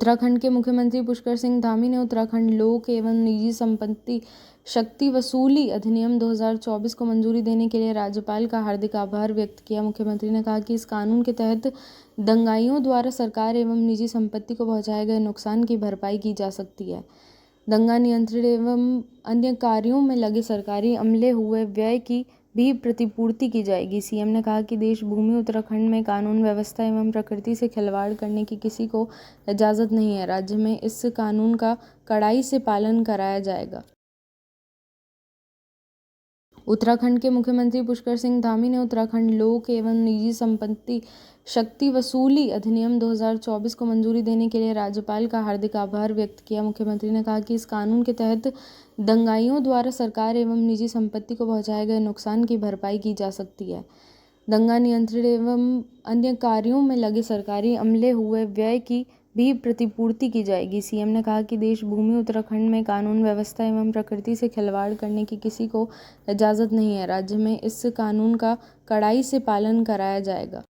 उत्तराखंड के मुख्यमंत्री पुष्कर सिंह धामी ने उत्तराखंड लोक एवं निजी संपत्ति शक्ति वसूली अधिनियम 2024 को मंजूरी देने के लिए राज्यपाल का हार्दिक आभार व्यक्त किया। मुख्यमंत्री ने कहा कि इस कानून के तहत दंगाइयों द्वारा सरकार एवं निजी संपत्ति को पहुंचाए गए नुकसान की भरपाई की जा सकती है। दंगा नियंत्रण एवं अन्य कार्यों में लगे सरकारी अमले हुए व्यय की भी प्रतिपूर्ति की जाएगी। सीएम ने कहा कि देश भूमि उत्तराखंड में कानून व्यवस्था एवं प्रकृति से खिलवाड़ करने की किसी को इजाज़त नहीं है। राज्य में इस कानून का कड़ाई से पालन कराया जाएगा। उत्तराखंड के मुख्यमंत्री पुष्कर सिंह धामी ने उत्तराखंड लोक एवं निजी संपत्ति शक्ति वसूली अधिनियम 2024 को मंजूरी देने के लिए राज्यपाल का हार्दिक आभार व्यक्त किया। मुख्यमंत्री ने कहा कि इस कानून के तहत दंगाइयों द्वारा सरकार एवं निजी संपत्ति को पहुंचाए गए नुकसान की भरपाई की जा सकती है। दंगा नियंत्रण एवं अन्य कार्यों में लगे सरकारी अमले हुए व्यय की भी प्रतिपूर्ति की जाएगी। सीएम ने कहा कि देश भूमि उत्तराखंड में कानून व्यवस्था एवं प्रकृति से खिलवाड़ करने की किसी को इजाज़त नहीं है। राज्य में इस कानून का कड़ाई से पालन कराया जाएगा।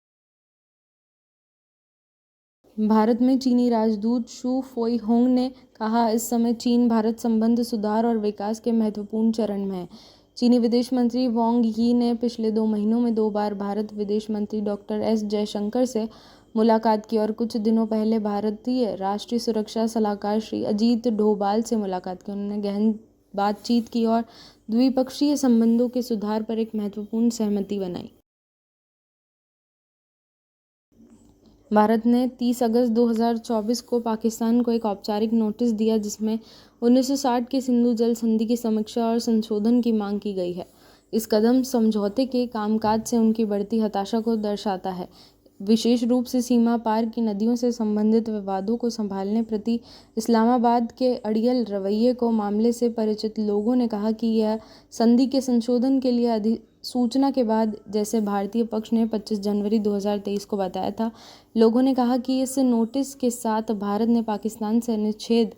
भारत में चीनी राजदूत शू फोई होंग ने कहा, इस समय चीन भारत संबंध सुधार और विकास के महत्वपूर्ण चरण में है। चीनी विदेश मंत्री वांग यी ने पिछले 2 महीनों में 2 बार भारत विदेश मंत्री डॉक्टर एस जयशंकर से मुलाकात की और कुछ दिनों पहले भारतीय राष्ट्रीय सुरक्षा सलाहकार श्री अजीत डोभाल से मुलाकात की। उन्होंने गहन बातचीत की और द्विपक्षीय संबंधों के सुधार पर एक महत्वपूर्ण सहमति बनाई। भारत ने 30 अगस्त 2024 को पाकिस्तान को एक औपचारिक नोटिस दिया जिसमें 1960 के सिंधु जल संधि की समीक्षा और संशोधन की मांग की गई है। इस कदम समझौते के कामकाज से उनकी बढ़ती हताशा को दर्शाता है। विशेष रूप से सीमा पार की नदियों से संबंधित विवादों को संभालने प्रति इस्लामाबाद के अड़ियल रवैये को मामले से परिचित लोगों ने कहा कि यह संधि के संशोधन के लिए अधिसूचना के बाद, जैसे भारतीय पक्ष ने 25 जनवरी 2023 को बताया था। लोगों ने कहा कि इस नोटिस के साथ भारत ने पाकिस्तान से अनुच्छेद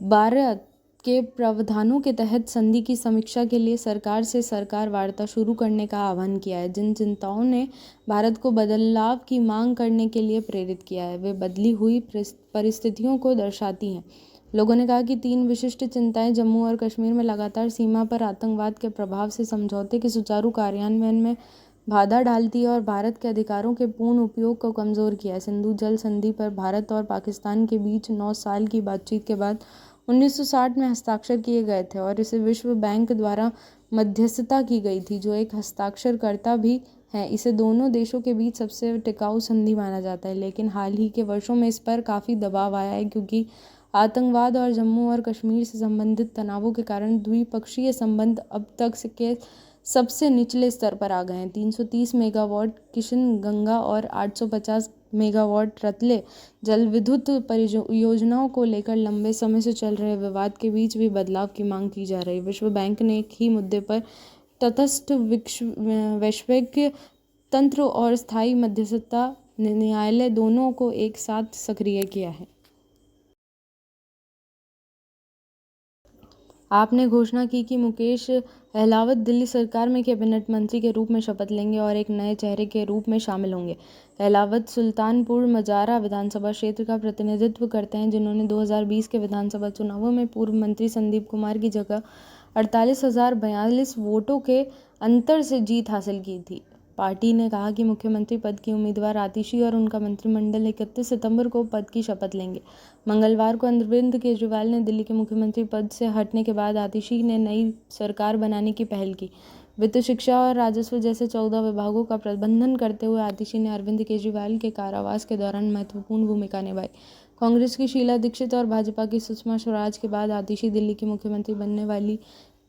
12 के प्रावधानों के तहत संधि की समीक्षा के लिए सरकार से सरकार वार्ता शुरू करने का आह्वान किया है। जिन चिंताओं ने भारत को बदलाव की मांग करने के लिए प्रेरित किया है, वे बदली हुई परिस्थितियों को दर्शाती हैं। लोगों ने कहा कि 3 विशिष्ट चिंताएं जम्मू और कश्मीर में लगातार सीमा पर आतंकवाद के प्रभाव से समझौते के सुचारू कार्यान्वयन में बाधा डालती है और भारत के अधिकारों के पूर्ण उपयोग को कमज़ोर किया है। सिंधु जल संधि पर भारत और पाकिस्तान के बीच 9 साल की बातचीत के बाद 1960 में हस्ताक्षर किए गए थे और इसे विश्व बैंक द्वारा मध्यस्थता की गई थी, जो एक हस्ताक्षरकर्ता भी है। इसे दोनों देशों के बीच सबसे टिकाऊ संधि माना जाता है, लेकिन हाल ही के वर्षों में इस पर काफ़ी दबाव आया है क्योंकि आतंकवाद और जम्मू और कश्मीर से संबंधित तनावों के कारण द्विपक्षीय संबंध अब तक के सबसे निचले स्तर पर आ गए हैं। 330 मेगावाट किशन गंगा और 850 मेगावाट रतले जल विद्युत परियोजनाओं को लेकर लंबे समय से चल रहे विवाद के बीच भी बदलाव की मांग की जा रही है। विश्व बैंक ने एक ही मुद्दे पर तटस्थ वैश्विक तंत्र और स्थायी मध्यस्थता न्यायालय दोनों को एक साथ सक्रिय किया है। आपने घोषणा की कि मुकेश अहलावत दिल्ली सरकार में कैबिनेट मंत्री के रूप में शपथ लेंगे और एक नए चेहरे के रूप में शामिल होंगे। अहलावत सुल्तानपुर मजारा विधानसभा क्षेत्र का प्रतिनिधित्व करते हैं, जिन्होंने 2020 के विधानसभा चुनावों में पूर्व मंत्री संदीप कुमार की जगह 48,042 वोटों के अंतर से जीत हासिल की थी। पार्टी ने कहा कि मुख्यमंत्री पद की उम्मीदवार आतिशी और उनका मंत्रिमंडल 31 सितंबर को पद की शपथ लेंगे। मंगलवार को अरविंद केजरीवाल ने दिल्ली के मुख्यमंत्री पद से हटने के बाद आतिशी ने नई सरकार बनाने की पहल की। वित्त, शिक्षा और राजस्व जैसे 14 विभागों का प्रबंधन करते हुए आतिशी ने अरविंद केजरीवाल के कारावास के दौरान महत्वपूर्ण भूमिका निभाई। कांग्रेस की शीला दीक्षित और भाजपा की सुषमा स्वराज के बाद आतिशी दिल्ली की मुख्यमंत्री बनने वाली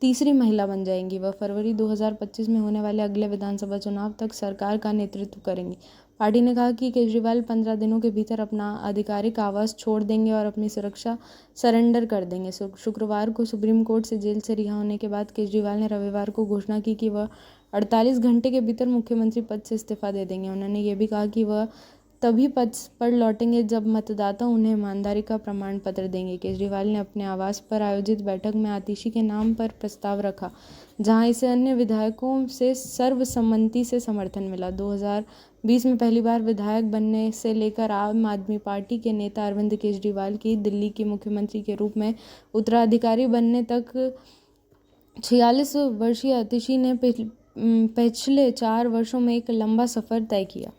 तीसरी महिला बन जाएंगी। वह फरवरी 2025 में होने वाले अगले विधानसभा चुनाव तक सरकार का नेतृत्व करेंगी। पार्टी ने कहा कि केजरीवाल 15 दिनों के भीतर अपना आधिकारिक आवास छोड़ देंगे और अपनी सुरक्षा सरेंडर कर देंगे। शुक्रवार को सुप्रीम कोर्ट से जेल से रिहा होने के बाद केजरीवाल ने रविवार को घोषणा की कि वह 48 घंटे के भीतर मुख्यमंत्री पद से इस्तीफा दे देंगे। उन्होंने ये भी कहा कि वह तभी पद पर लौटेंगे जब मतदाता उन्हें ईमानदारी का प्रमाण पत्र देंगे। केजरीवाल ने अपने आवास पर आयोजित बैठक में आतिशी के नाम पर प्रस्ताव रखा, जहां इसे अन्य विधायकों से सर्वसम्मति से समर्थन मिला। 20 में पहली बार विधायक बनने से लेकर आम आदमी पार्टी के नेता अरविंद केजरीवाल की दिल्ली के मुख्यमंत्री के रूप में उत्तराधिकारी बनने तक 46 वर्षीय अतिशी ने पिछले 4 वर्षों में एक लंबा सफर तय किया।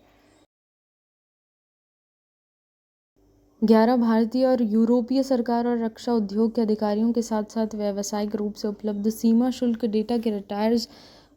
11 भारतीय और यूरोपीय सरकार और रक्षा उद्योग के अधिकारियों के साथ साथ व्यावसायिक रूप से उपलब्ध सीमा शुल्क डेटा के रिटायर्स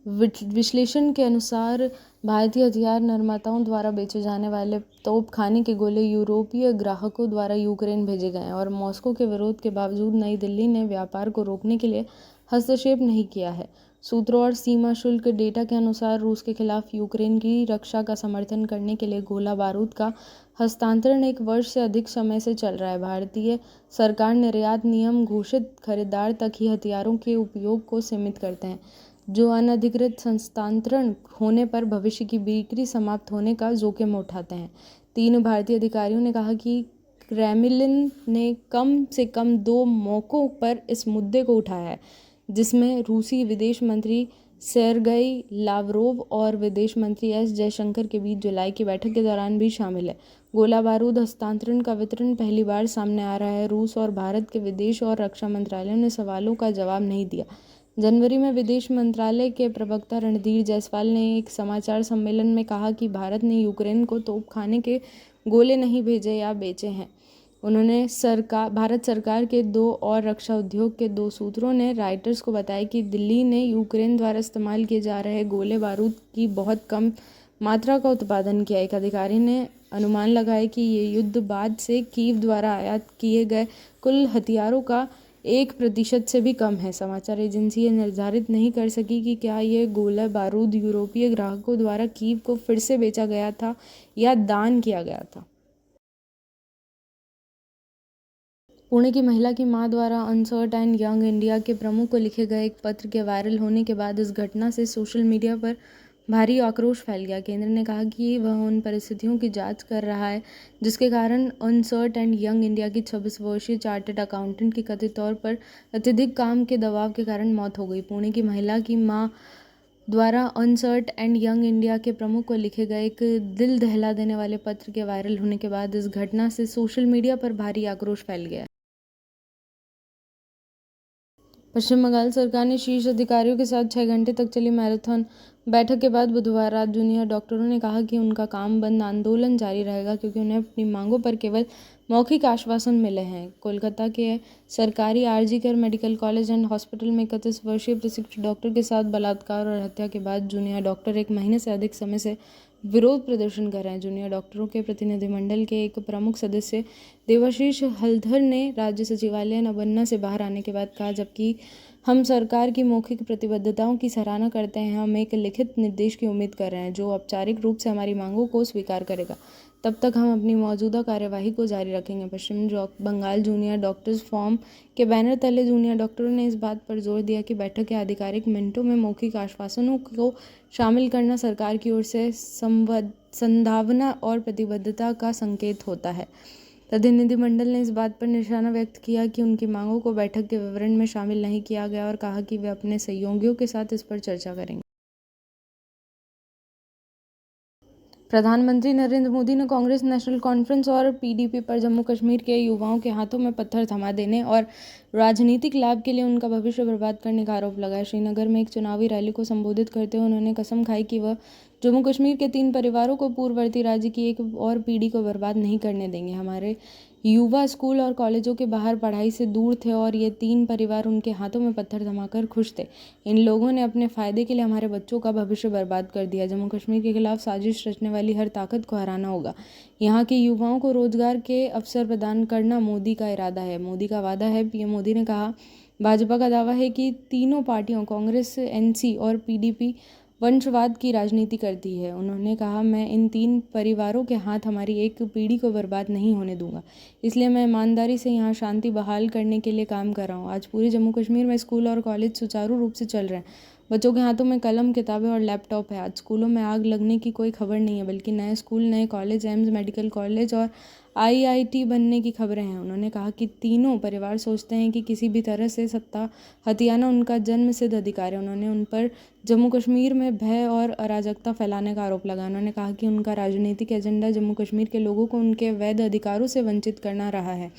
विश्लेषण के अनुसार भारतीय हथियार निर्माताओं द्वारा बेचे जाने वाले तोपखाने के गोले यूरोपीय ग्राहकों द्वारा यूक्रेन भेजे गए और मॉस्को के विरोध के बावजूद नई दिल्ली ने व्यापार को रोकने के लिए हस्तक्षेप नहीं किया है। सूत्रों और सीमा शुल्क डेटा के अनुसार रूस के खिलाफ यूक्रेन की रक्षा का समर्थन करने के लिए गोला बारूद का हस्तांतरण 1 वर्ष से अधिक समय से चल रहा है। भारतीय सरकार निर्यात नियम घोषित खरीदार तक ही हथियारों के उपयोग को सीमित करते हैं, जो अनधिकृत हस्तांतरण होने पर भविष्य की बिक्री समाप्त होने का जोखिम उठाते हैं। 3 भारतीय अधिकारियों ने कहा कि क्रेमलिन ने कम से कम 2 मौकों पर इस मुद्दे को उठाया है, जिसमें रूसी विदेश मंत्री सेर्गेई लावरोव और विदेश मंत्री एस जयशंकर के बीच जुलाई की बैठक के दौरान भी शामिल है। गोला बारूद हस्तांतरण का वितरण पहली बार सामने आ रहा है। रूस और भारत के विदेश और रक्षा मंत्रालयों ने सवालों का जवाब नहीं दिया। जनवरी में विदेश मंत्रालय के प्रवक्ता रणधीर जायसवाल ने एक समाचार सम्मेलन में कहा कि भारत ने यूक्रेन को तोपखाने के गोले नहीं भेजे या बेचे हैं। उन्होंने भारत सरकार के 2 और रक्षा उद्योग के 2 सूत्रों ने रॉयटर्स को बताया कि दिल्ली ने यूक्रेन द्वारा इस्तेमाल किए जा रहे गोले बारूद की बहुत कम मात्रा का उत्पादन किया। एक अधिकारी ने अनुमान लगाया कि ये युद्ध बाद से कीव द्वारा आयात किए गए कुल हथियारों का 1% से भी कम है। समाचार एजेंसी ये निर्धारित नहीं कर सकी कि क्या ये गोला बारूद यूरोपीय ग्राहकों द्वारा कीव को फिर से बेचा गया था या दान किया गया था। पुणे की महिला की मां द्वारा अनसर्ट एंड यंग इंडिया के प्रमुख को लिखे गए एक पत्र के वायरल होने के बाद इस घटना से सोशल मीडिया पर भारी आक्रोश फैल गया। केंद्र ने कहा कि वह उन परिस्थितियों की जांच कर रहा है जिसके कारण अनसर्ट एंड यंग इंडिया की 26 वर्षीय चार्टर्ड अकाउंटेंट की कथित तौर पर अत्यधिक काम के दबाव के कारण मौत हो गई। पुणे की महिला की मां द्वारा अनसर्ट एंड यंग इंडिया के प्रमुख को लिखे गए एक दिल दहला देने वाले पत्र के वायरल होने के बाद इस घटना से सोशल मीडिया पर भारी आक्रोश फैल गया। पश्चिम बंगाल सरकार ने शीर्ष अधिकारियों के साथ 6 घंटे तक चली मैराथन बैठक के बाद बुधवार रात जूनियर डॉक्टरों ने कहा कि उनका काम बंद आंदोलन जारी रहेगा क्योंकि उन्हें अपनी मांगों पर केवल मौखिक आश्वासन मिले हैं। कोलकाता के सरकारी आरजी कर मेडिकल कॉलेज एंड हॉस्पिटल में 31 वर्षीय प्रशिक्षित डॉक्टर के साथ बलात्कार और हत्या के बाद जूनियर डॉक्टर 1 महीने से अधिक समय से विरोध प्रदर्शन कर रहे हैं। जूनियर डॉक्टरों के प्रतिनिधिमंडल के एक प्रमुख सदस्य देवाशीष हल्दर ने राज्य सचिवालय नबन्ना से बाहर आने के बाद कहा, जबकि हम सरकार की मौखिक प्रतिबद्धताओं की सराहना करते हैं, हम एक लिखित निर्देश की उम्मीद कर रहे हैं जो औपचारिक रूप से हमारी मांगों को स्वीकार करेगा। तब तक हम अपनी मौजूदा कार्यवाही को जारी रखेंगे। पश्चिम बंगाल जूनियर डॉक्टर्स फोरम के बैनर तले जूनियर डॉक्टरों ने इस बात पर जोर दिया कि बैठक के आधिकारिक मिनटों में मौखिक आश्वासनों को शामिल करना सरकार की ओर से संभावना और प्रतिबद्धता का संकेत होता है। प्रतिनिधिमंडल ने इस बात पर निशाना व्यक्त किया कि उनकी मांगों को बैठक के विवरण में शामिल नहीं किया गया और कहा कि वे अपने सहयोगियों के साथ इस पर चर्चा करेंगे। प्रधानमंत्री नरेंद्र मोदी ने कांग्रेस नेशनल कॉन्फ्रेंस और पीडीपी पर जम्मू कश्मीर के युवाओं के हाथों में पत्थर थमा देने और राजनीतिक लाभ के लिए उनका भविष्य बर्बाद करने का आरोप लगाया। श्रीनगर में एक चुनावी रैली को संबोधित करते हुए उन्होंने कसम खाई कि वह जम्मू कश्मीर के 3 परिवारों को पूर्ववर्ती राज्य की एक और पीढ़ी को बर्बाद नहीं करने देंगे। हमारे युवा स्कूल और कॉलेजों के बाहर पढ़ाई से दूर थे और ये 3 परिवार उनके हाथों में पत्थर थमाकर खुश थे। इन लोगों ने अपने फायदे के लिए हमारे बच्चों का भविष्य बर्बाद कर दिया। जम्मू कश्मीर के खिलाफ साजिश रचने वाली हर ताकत को हराना होगा। यहाँ के युवाओं को रोजगार के अवसर प्रदान करना मोदी का इरादा है, मोदी का वादा है। पीएम मोदी ने कहा, भाजपा का दावा है कि तीनों पार्टियों कांग्रेस, एनसी और पीडीपी वंशवाद की राजनीति करती है। उन्होंने कहा, मैं इन 3 परिवारों के हाथ हमारी एक पीढ़ी को बर्बाद नहीं होने दूंगा, इसलिए मैं ईमानदारी से यहाँ शांति बहाल करने के लिए काम कर रहा हूँ। आज पूरे जम्मू कश्मीर में स्कूल और कॉलेज सुचारू रूप से चल रहे हैं। बच्चों के हाथों में कलम, किताबें और लैपटॉप है। आज स्कूलों में आग लगने की कोई खबर नहीं है, बल्कि नए स्कूल, नए कॉलेज, एम्स मेडिकल कॉलेज और आईआईटी बनने की खबरें हैं। उन्होंने कहा कि तीनों परिवार सोचते हैं कि किसी भी तरह से सत्ता हथियाना उनका जन्मसिद्ध अधिकार है। उन्होंने उन पर जम्मू कश्मीर में भय और अराजकता फैलाने का आरोप लगाया। उन्होंने कहा कि उनका राजनीतिक एजेंडा जम्मू कश्मीर के लोगों को उनके वैध अधिकारों से वंचित करना रहा है।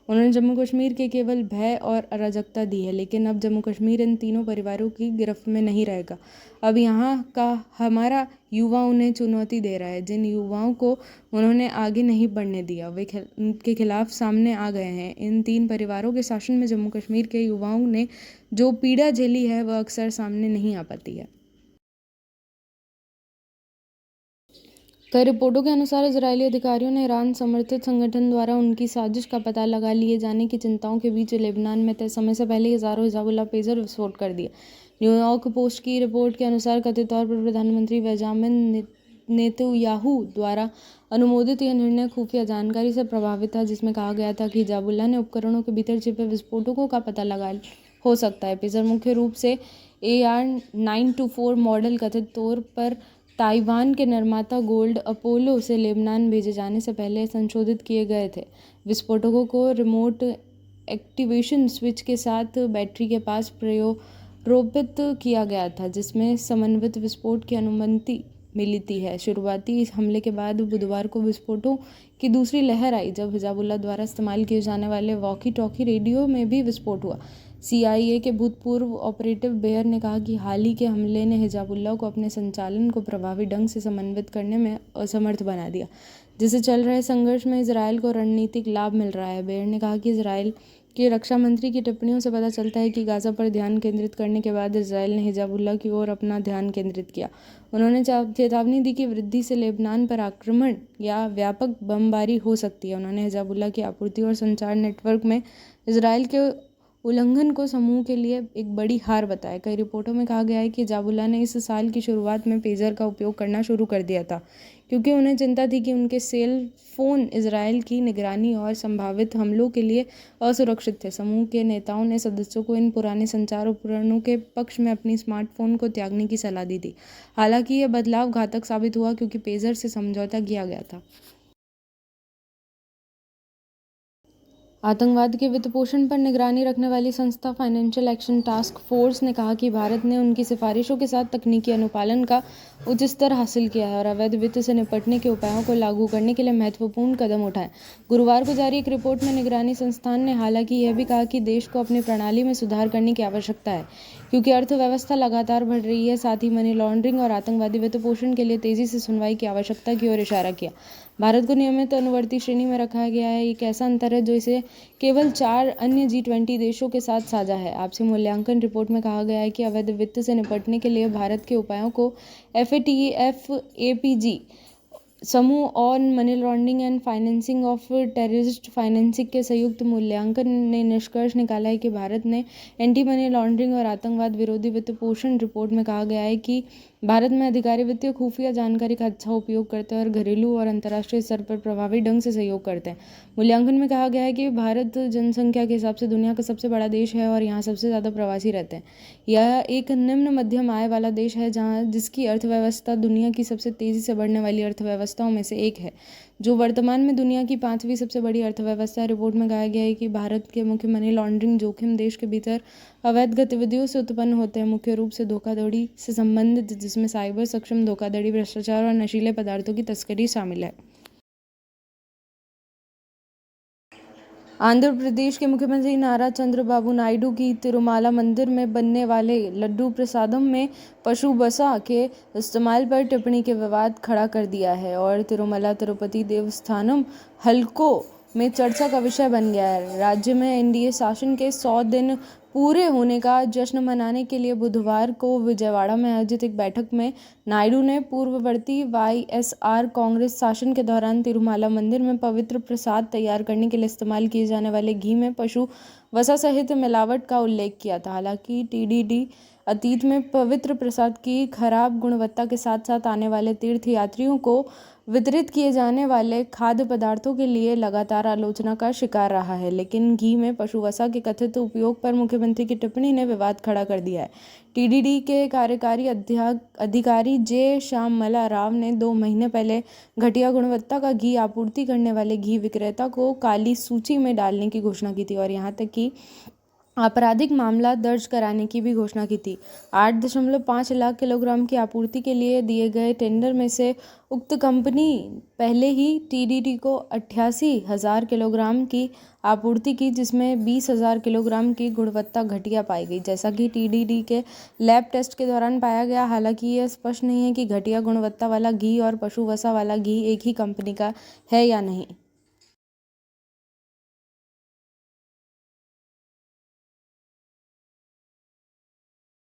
उन्होंने जम्मू कश्मीर के केवल भय और अराजकता दी है, लेकिन अब जम्मू कश्मीर इन तीनों परिवारों की गिरफ्त में नहीं रहेगा। अब यहाँ का हमारा युवा उन्हें चुनौती दे रहा है। जिन युवाओं को उन्होंने आगे नहीं बढ़ने दिया, वे उनके खिलाफ सामने आ गए हैं। इन तीन परिवारों के शासन में जम्मू कश्मीर के युवाओं ने जो पीड़ा झेली है वह अक्सर सामने नहीं आ पाती है। कई रिपोर्टों के अनुसार इजरायली अधिकारियों ने ईरान समर्थित संगठन द्वारा उनकी साजिश का पता लगा लिए जाने की चिंताओं के बीच लेबनान में तय समय से पहले हज़ारों हिज़बुल्लाह पेजर विस्फोट कर दिए। न्यूयॉर्क पोस्ट की रिपोर्ट के अनुसार कथित तौर पर प्रधानमंत्री बेंजामिन नेतन्याहू द्वारा अनुमोदित यह निर्णय खुफिया जानकारी से प्रभावित था, जिसमें कहा गया था कि हिज़बुल्लाह ने उपकरणों के भीतर छिपे विस्फोटकों का पता लगा हो सकता है। पेजर मुख्य रूप से AR-924 मॉडल कथित तौर पर ताइवान के निर्माता गोल्ड अपोलो से लेबनान भेजे जाने से पहले संशोधित किए गए थे। विस्फोटकों को रिमोट एक्टिवेशन स्विच के साथ बैटरी के पास प्रयोरोपित किया गया था, जिसमें समन्वित विस्फोट की अनुमति मिलती है। शुरुआती इस हमले के बाद बुधवार को विस्फोटों की दूसरी लहर आई, जब हिज़बुल्लाह द्वारा इस्तेमाल किए जाने वाले वॉकी टॉकी रेडियो में भी विस्फोट हुआ। CIA के भूतपूर्व ऑपरेटिव बेयर ने कहा कि हाल ही के हमले ने हिज़बुल्लाह को अपने संचालन को प्रभावी ढंग से समन्वित करने में असमर्थ बना दिया, जिससे चल रहे संघर्ष में इजरायल को रणनीतिक लाभ मिल रहा है। बेयर ने कहा कि इजरायल के रक्षा मंत्री की टिप्पणियों से पता चलता है कि गाज़ा पर ध्यान केंद्रित करने के बाद इजरायल ने हिज़बुल्लाह की ओर अपना ध्यान केंद्रित किया। उन्होंने चेतावनी दी कि वृद्धि से लेबनान पर आक्रमण या व्यापक बमबारी हो सकती है। उन्होंने हिज़बुल्लाह की आपूर्ति और संचार नेटवर्क में इजरायल के उल्लंघन को समूह के लिए एक बड़ी हार बताया। कई रिपोर्टों में कहा गया है कि हिज़बुल्लाह ने इस साल की शुरुआत में पेजर का उपयोग करना शुरू कर दिया था, क्योंकि उन्हें चिंता थी कि उनके सेल फोन इजरायल की निगरानी और संभावित हमलों के लिए असुरक्षित थे। समूह के नेताओं ने सदस्यों को इन पुराने संचार उपकरणों के पक्ष में अपनी स्मार्टफोन को त्यागने की सलाह दी थी। हालांकि यह बदलाव घातक साबित हुआ, क्योंकि पेजर से समझौता किया गया था। आतंकवाद के वित्त पोषण पर निगरानी रखने वाली संस्था फाइनेंशियल एक्शन टास्क फोर्स ने कहा कि भारत ने उनकी सिफारिशों के साथ तकनीकी अनुपालन का उच्च स्तर हासिल किया है और अवैध वित्त से निपटने के उपायों को लागू करने के लिए महत्वपूर्ण कदम उठाए। गुरुवार को जारी एक रिपोर्ट में निगरानी संस्थान ने हालांकि यह भी कहा कि देश को अपनी प्रणाली में सुधार करने की आवश्यकता है, क्योंकि अर्थव्यवस्था लगातार बढ़ रही है। साथ ही मनी लॉन्ड्रिंग और आतंकवादी वित्त पोषण के लिए तेजी से सुनवाई की आवश्यकता की ओर इशारा किया। भारत को नियमित अनुवर्ती श्रेणी में रखा गया है। एक ऐसा अंतर है जो इसे केवल 4 अन्य G20 देशों के साथ साझा है। आपसी मूल्यांकन रिपोर्ट में कहा गया है कि अवैध वित्त से निपटने के लिए भारत के उपायों को FATF-APG समूह on money laundering and financing of terrorist financing के संयुक्त मूल्यांकन ने निष्कर्ष निकाला है कि भारत ने एंटी मनी लॉन्ड्रिंग और आतंकवाद विरोधी वित्त पोषण रिपोर्ट में कहा गया है कि भारत में अधिकारी वित्तीय खुफिया जानकारी का अच्छा उपयोग करते हैं और घरेलू और अंतर्राष्ट्रीय स्तर पर प्रभावी ढंग से सहयोग करते हैं। मूल्यांकन में कहा गया है कि भारत जनसंख्या के हिसाब से दुनिया का सबसे बड़ा देश है और यहाँ सबसे ज़्यादा प्रवासी रहते हैं। यह एक निम्न मध्यम आय वाला देश है, जहाँ जिसकी अर्थव्यवस्था दुनिया की सबसे तेज़ी से बढ़ने वाली अर्थव्यवस्थाओं में से एक है, जो वर्तमान में दुनिया की 5वीं सबसे बड़ी अर्थव्यवस्था है। रिपोर्ट में कहा गया है कि भारत के मुख्य मनी लॉन्ड्रिंग जोखिम देश के भीतर अवैध गतिविधियों से उत्पन्न होते हैं, मुख्य रूप से धोखाधड़ी से संबंधित, जिसमें साइबर सक्षम धोखाधड़ी, भ्रष्टाचार और नशीले पदार्थों की तस्करी शामिल है। आंध्र प्रदेश के मुख्यमंत्री नारा चंद्रबाबू नायडू की तिरुमाला मंदिर में बनने वाले लड्डू प्रसादम में पशु वसा के इस्तेमाल पर टिप्पणी के विवाद खड़ा कर दिया है और तिरुमला तिरुपति देवस्थानम हलकों में चर्चा का विषय बन गया है। राज्य में NDA शासन के 100 दिन पूरे होने का जश्न मनाने के लिए बुधवार को विजयवाड़ा में आयोजित एक बैठक में नायडू ने पूर्ववर्ती YSR कांग्रेस शासन के दौरान तिरुमाला मंदिर में पवित्र प्रसाद तैयार करने के लिए इस्तेमाल किए जाने वाले घी में पशु वसा सहित मिलावट का उल्लेख किया था। हालांकि TDD अतीत में पवित्र प्रसाद की खराब गुणवत्ता के साथ साथ आने वाले तीर्थयात्रियों को वितरित किए जाने वाले खाद्य पदार्थों के लिए लगातार आलोचना का शिकार रहा है। लेकिन घी में पशु वसा के कथित उपयोग पर मुख्यमंत्री की टिप्पणी ने विवाद खड़ा कर दिया है। टीडीडी के कार्यकारी अधिकारी जे श्यामला राव ने 2 महीने पहले घटिया गुणवत्ता का घी आपूर्ति करने वाले घी विक्रेता को काली सूची में डालने की घोषणा की थी और यहाँ तक कि आपराधिक मामला दर्ज कराने की भी घोषणा की थी। 8.5 लाख किलोग्राम की आपूर्ति के लिए दिए गए टेंडर में से उक्त कंपनी पहले ही टीडीडी को 88,000 किलोग्राम की आपूर्ति की, जिसमें 20,000 किलोग्राम की गुणवत्ता घटिया पाई गई, जैसा कि टीडीडी के लैब टेस्ट के दौरान पाया गया। हालांकि यह स्पष्ट नहीं है कि घटिया गुणवत्ता वाला घी और पशु वसा वाला घी एक ही कंपनी का है या नहीं।